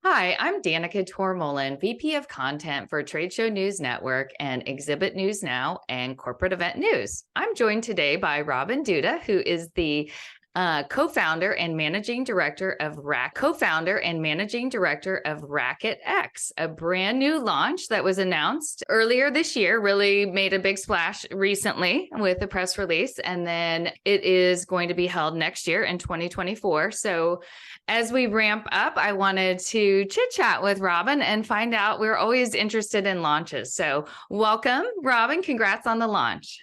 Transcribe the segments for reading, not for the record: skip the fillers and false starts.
Hi, I'm Danica Tormolen, VP of Content for Trade Show News Network and Exhibit News Now and Corporate Event News. I'm joined today by Robyn Duda, who is the co-founder and managing director of RacquetX, a brand new launch that was announced earlier this year. Really made a big splash recently with the press release, and then it is going to be held next year in 2024. So as we ramp up, I wanted to chit chat with Robyn and find out. We're always interested in launches. So welcome, Robyn. Congrats on the launch.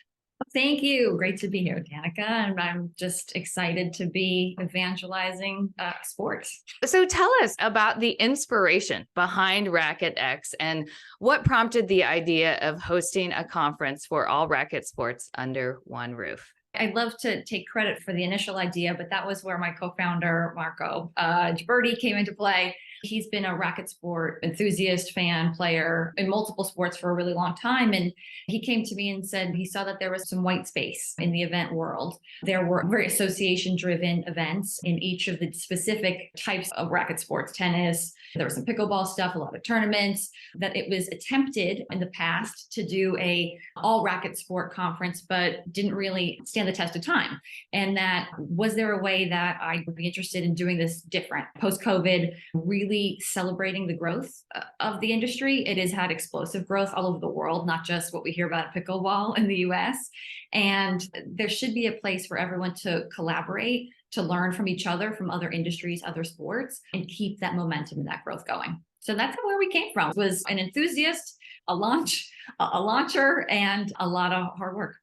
Thank you. Great to be here, Danica. And I'm just excited to be evangelizing sports. So tell us about the inspiration behind RacquetX and what prompted the idea of hosting a conference for all racket sports under one roof. I'd love to take credit for the initial idea, but that was where my co-founder, Marco Giberti, came into play. He's been a racket sport enthusiast, fan, player in multiple sports for a really long time. And he came to me and said he saw that there was some white space in the event world. There were very association-driven events in each of the specific types of racket sports, tennis. There was some pickleball stuff, a lot of tournaments, that it was attempted in the past to do a all racket sport conference, but didn't really stand the test of time. And that was there a way that I would be interested in doing this different post-COVID, really celebrating the growth of the industry. It has had explosive growth all over the world, not just what we hear about pickleball in the US. And there should be a place for everyone to collaborate, to learn from each other, from other industries, other sports, and keep that momentum and that growth going. So that's where we came from. It was an enthusiast, a launcher, and a lot of hard work.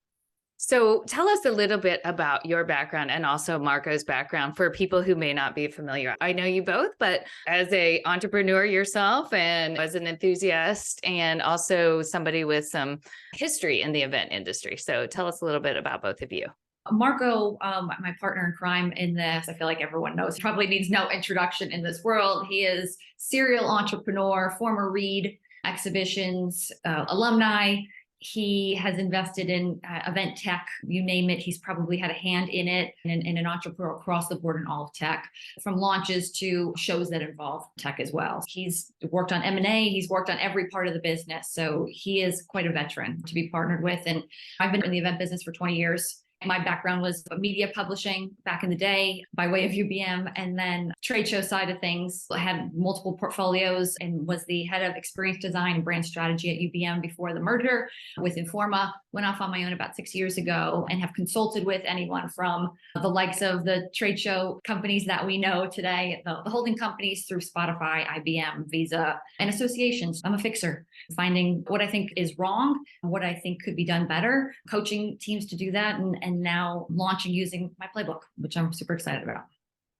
So tell us a little bit about your background and also Marco's background for people who may not be familiar. I know you both, but as an entrepreneur yourself and as an enthusiast and also somebody with some history in the event industry. So tell us a little bit about both of you. Marco, my partner in crime in this, I feel like everyone knows, probably needs no introduction in this world. He is serial entrepreneur, former Reed exhibitions, alumni. He has invested in event tech, you name it. He's probably had a hand in it, and an entrepreneur across the board in all of tech, from launches to shows that involve tech as well. He's worked on M&A. He's worked on every part of the business. So he is quite a veteran to be partnered with. And I've been in the event business for 20 years. My background was media publishing back in the day by way of UBM, and then trade show side of things. I had multiple portfolios and was the head of experience design and brand strategy at UBM before the merger with Informa. Went off on my own about 6 years ago and have consulted with anyone from the likes of the trade show companies that we know today, the holding companies, through Spotify, IBM, Visa, and associations. I'm a fixer, finding what I think is wrong, what I think could be done better, coaching teams to do that, and now launching using my playbook, which I'm super excited about.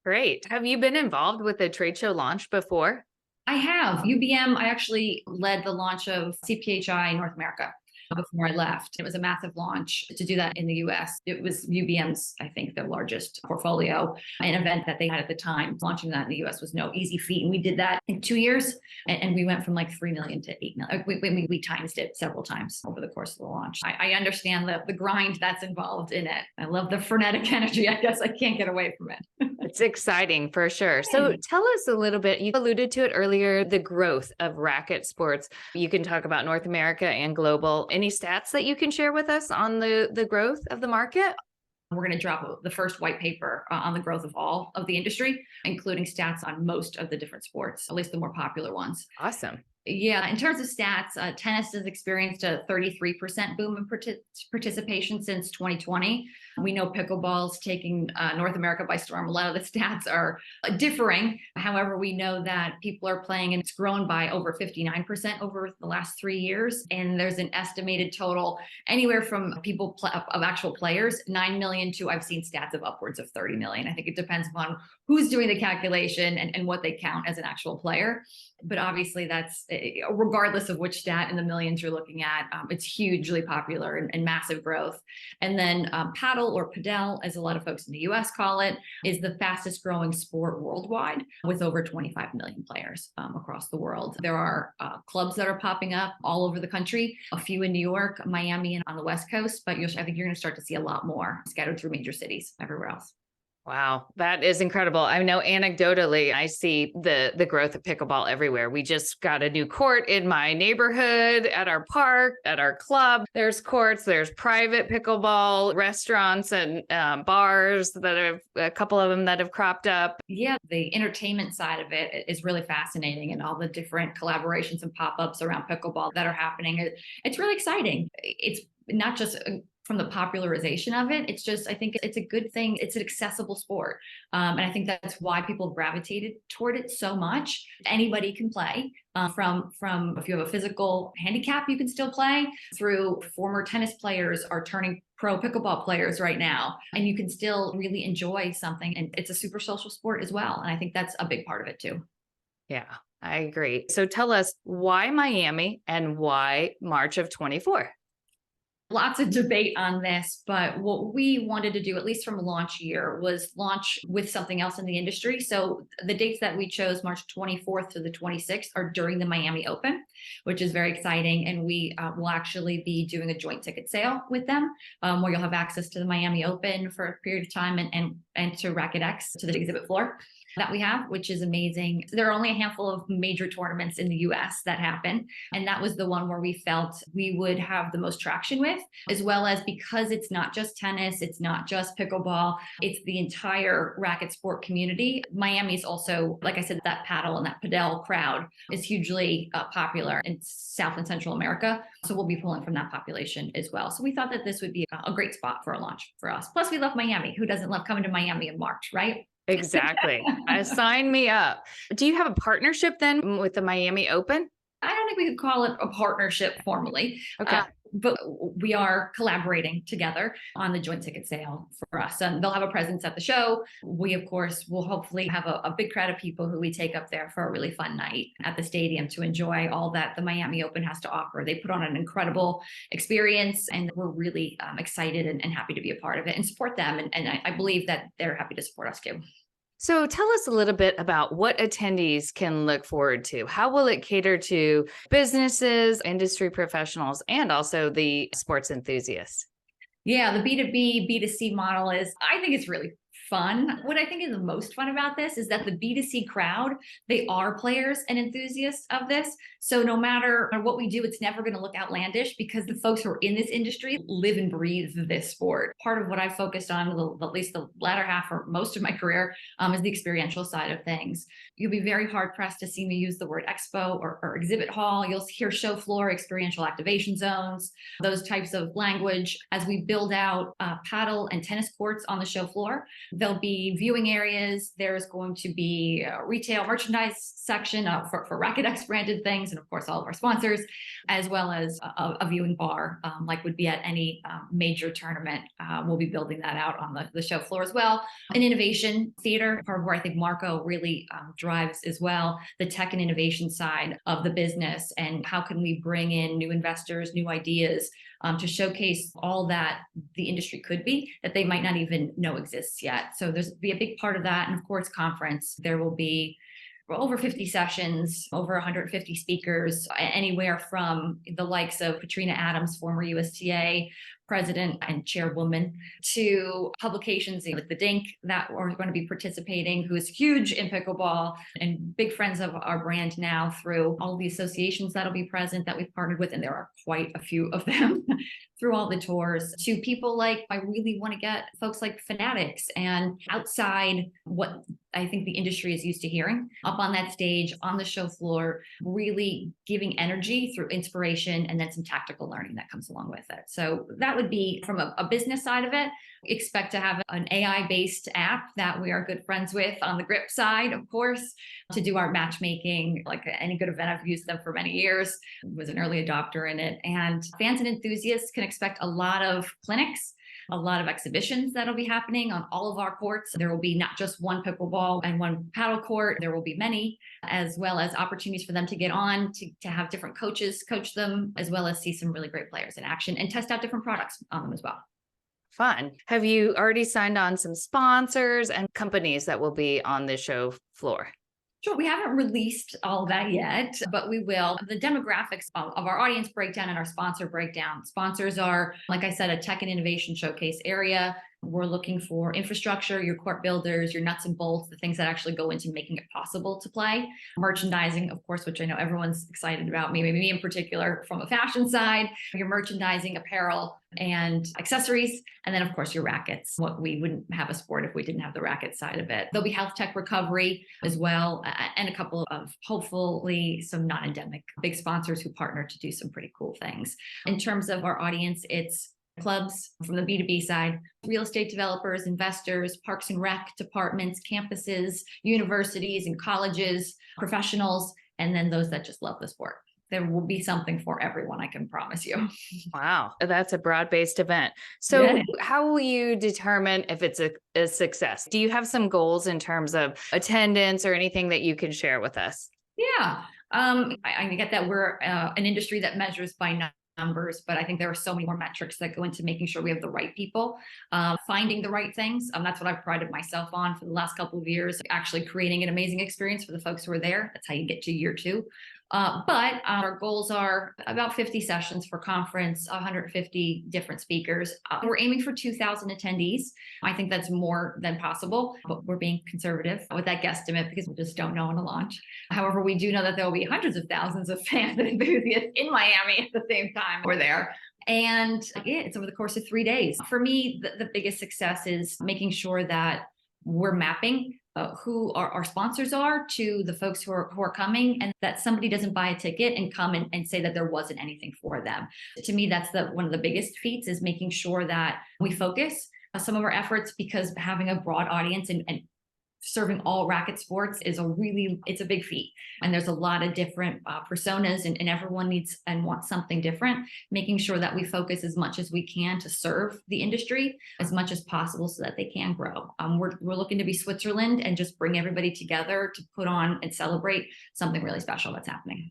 Great. Have you been involved with a trade show launch before? I have. UBM, I actually led the launch of CPHI North America before I left. It was a massive launch to do that in the US. It was UBM's, I think, the largest portfolio, an event that they had at the time. Launching that in the US was no easy feat. And we did that in 2 years. And we went from like 3 million to 8 million. We times it several times over the course of the launch. I understand the grind that's involved in it. I love the frenetic energy. I guess I can't get away from it. It's exciting for sure. So tell us a little bit, you alluded to it earlier, the growth of racket sports. You can talk about North America and global. Any stats that you can share with us on the growth of the market? We're going to drop the first white paper on the growth of all of the industry, including stats on most of the different sports, at least the more popular ones. Awesome. Yeah, in terms of stats, tennis has experienced a 33% boom in participation since 2020. We know pickleball's taking North America by storm. A lot of the stats are differing. However, we know that people are playing, and it's grown by over 59% over the last 3 years. And there's an estimated total anywhere from people of actual players, 9 million, to I've seen stats of upwards of 30 million. I think it depends upon who's doing the calculation and what they count as an actual player. But obviously that's, regardless of which stat in the millions you're looking at, it's hugely popular and massive growth. And then Padel, or Padel, as a lot of folks in the US call it, is the fastest growing sport worldwide, with over 25 million players across the world. There are clubs that are popping up all over the country, a few in New York, Miami, and on the West Coast, but I think you're going to start to see a lot more scattered through major cities everywhere else. Wow, that is incredible. I know anecdotally, I see the growth of pickleball everywhere. We just got a new court in my neighborhood, at our park, at our club. There's courts, there's private pickleball restaurants and bars that have a couple of them that have cropped up. Yeah, the entertainment side of it is really fascinating, and all the different collaborations and pop-ups around pickleball that are happening. It's really exciting. It's not just from the popularization of it. It's just, I think it's a good thing. It's an accessible sport. And I think that's why people gravitated toward it so much. Anybody can play. From if you have a physical handicap, you can still play, through former tennis players are turning pro pickleball players right now, and you can still really enjoy something. And it's a super social sport as well. And I think that's a big part of it too. Yeah, I agree. So tell us, why Miami and why March of 24? Lots of debate on this, but what we wanted to do, at least from launch year, was launch with something else in the industry. So the dates that we chose, March 24th to the 26th, are during the Miami Open, which is very exciting. And we will actually be doing a joint ticket sale with them, where you'll have access to the Miami Open for a period of time, and to RacquetX, to the exhibit floor that we have, which is amazing. There are only a handful of major tournaments in the US that happen. And that was the one where we felt we would have the most traction with, as well as because it's not just tennis, it's not just pickleball, it's the entire racket sport community. Miami is also, like I said, that paddle and that Padel crowd is hugely popular in South and Central America. So we'll be pulling from that population as well. So we thought that this would be a great spot for a launch for us. Plus we love Miami. Who doesn't love coming to Miami in March, right? Exactly. Sign me up. Do you have a partnership then with the Miami Open? I don't think we could call it a partnership formally, Okay. but we are collaborating together on the joint ticket sale for us. And they'll have a presence at the show. We, of course, will hopefully have a big crowd of people who we take up there for a really fun night at the stadium to enjoy all that the Miami Open has to offer. They put on an incredible experience, and we're really excited and happy to be a part of it and support them. And I believe that they're happy to support us too. So tell us a little bit about what attendees can look forward to. How will it cater to businesses, industry professionals, and also the sports enthusiasts? Yeah, the B2B, B2C model is, I think it's really fun. What I think is the most fun about this is that the B2C crowd, they are players and enthusiasts of this. So no matter what we do, it's never going to look outlandish, because the folks who are in this industry live and breathe this sport. Part of what I focused on, at least the latter half or most of my career, is the experiential side of things. You'll be very hard pressed to see me use the word expo or exhibit hall. You'll hear show floor, experiential activation zones, those types of language. As we build out paddle and tennis courts on the show floor, there'll be viewing areas. There's going to be a retail merchandise section for RacquetX branded things, and of course all of our sponsors, as well as a viewing bar, like would be at any major tournament. We'll be building that out on the show floor as well. An innovation theater, part of where I think Marco really drives as well, the tech and innovation side of the business, and how can we bring in new investors, new ideas, to showcase all that the industry could be that they might not even know exists yet. So there's be a big part of that. And of course, conference, there will be over 50 sessions, over 150 speakers, anywhere from the likes of Katrina Adams, former USTA president and chairwoman, to publications like the Dink that are going to be participating, who is huge in pickleball and big friends of our brand now through all the associations that'll be present that we've partnered with. And there are quite a few of them through all the tours, to people like, I really want to get folks like Fanatics and outside what I think the industry is used to hearing up on that stage, on the show floor, really giving energy through inspiration and then some tactical learning that comes along with it. So that would be from a business side of it. Expect to have an AI-based app that we are good friends with on the grip side, of course, to do our matchmaking. Like any good event, I've used them for many years, was an early adopter in it. And fans and enthusiasts can expect a lot of clinics, a lot of exhibitions that'll be happening on all of our courts. There will be not just one pickleball and one paddle court. There will be many, as well as opportunities for them to get on, to have different coaches coach them, as well as see some really great players in action and test out different products on them as well. Fun. Have you already signed on some sponsors and companies that will be on the show floor? Sure, we haven't released all that yet, but we will. The demographics of our audience breakdown and our sponsor breakdown. Sponsors are, like I said, a tech and innovation showcase area. We're looking for infrastructure, your court builders, your nuts and bolts, the things that actually go into making it possible to play. Merchandising, of course, which I know everyone's excited about, maybe me in particular from a fashion side, your merchandising, apparel, and accessories. And then, of course, your rackets. What we wouldn't have a sport if we didn't have the racket side of it. There'll be health tech recovery as well, and a couple of hopefully some non-endemic big sponsors who partner to do some pretty cool things. In terms of our audience, it's clubs from the B2B side, real estate developers, investors, parks and rec departments, campuses, universities and colleges, professionals, and then those that just love the sport. There will be something for everyone, I can promise you. Wow, that's a broad-based event. So Yeah. how will you determine if it's a success? Do you have some goals in terms of attendance or anything that you can share with us? Yeah. I get that we're an industry that measures by numbers, but I think there are so many more metrics that go into making sure we have the right people, finding the right things. That's what I've prided myself on for the last couple of years, actually creating an amazing experience for the folks who are there. That's how you get to year two. But our goals are about 50 sessions for conference, 150 different speakers. We're aiming for 2,000 attendees. I think that's more than possible, but we're being conservative with that guesstimate because we just don't know on a launch. However, we do know that there will be hundreds of thousands of fans and enthusiasts in Miami at the same time we're there. And yeah, it's over the course of 3 days. For me, the biggest success is making sure that we're mapping who our sponsors are to the folks who are coming, and that somebody doesn't buy a ticket and come and say that there wasn't anything for them. To me, that's one of the biggest feats, is making sure that we focus some of our efforts, because having a broad audience and serving all racket sports is it's a big feat. And there's a lot of different personas, and everyone needs and wants something different. Making sure that we focus as much as we can to serve the industry as much as possible so that they can grow. We're looking to be Switzerland and just bring everybody together to put on and celebrate something really special that's happening.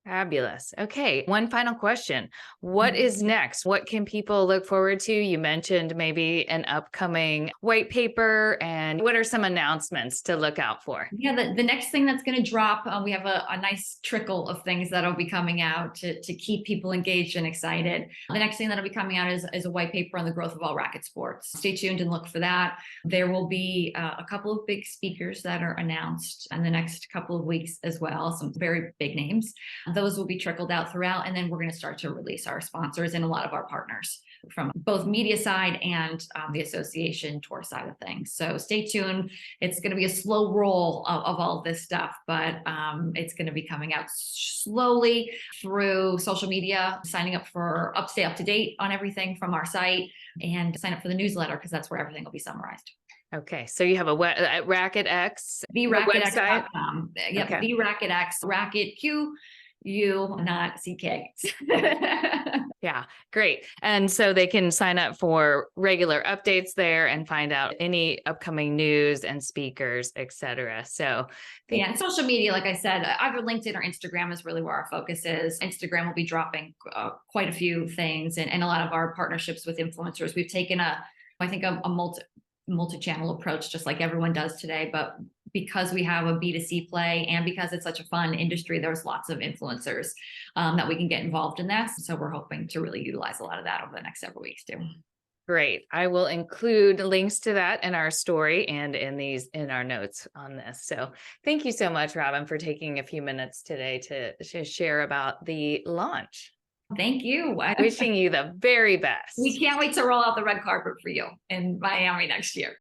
Fabulous. Okay. One final question. What is next? What can people look forward to? You mentioned maybe an upcoming white paper, and what are some announcements to look out for? Yeah, the next thing that's going to drop, we have a nice trickle of things that'll be coming out to keep people engaged and excited. The next thing that'll be coming out is a white paper on the growth of all racket sports. Stay tuned and look for that. There will be a couple of big speakers that are announced in the next couple of weeks as well, some very big names. Those will be trickled out throughout, and then we're going to start to release our sponsors and a lot of our partners from both media side and the association tour side of things. So stay tuned. It's going to be a slow roll of all this stuff, but it's going to be coming out slowly through social media. Signing up for stay up to date on everything from our site, and sign up for the newsletter, because that's where everything will be summarized. Okay, so you have a RacquetX, BRacquetX.com. Yep, okay. BRacquetX, racket Q-U, not CK. Yeah, great. And so they can sign up for regular updates there and find out any upcoming news and speakers, etc. So yeah, social media, like I said, either LinkedIn or Instagram is really where our focus is. Instagram will be dropping quite a few things, and a lot of our partnerships with influencers. We've taken a multi-channel approach, just like everyone does today, but because we have a B2C play and because it's such a fun industry, there's lots of influencers that we can get involved in this. So we're hoping to really utilize a lot of that over the next several weeks too. Great. I will include links to that in our story and in our notes on this. So thank you so much, Robyn, for taking a few minutes today to share about the launch. Thank you. Wishing you the very best. We can't wait to roll out the red carpet for you in Miami next year.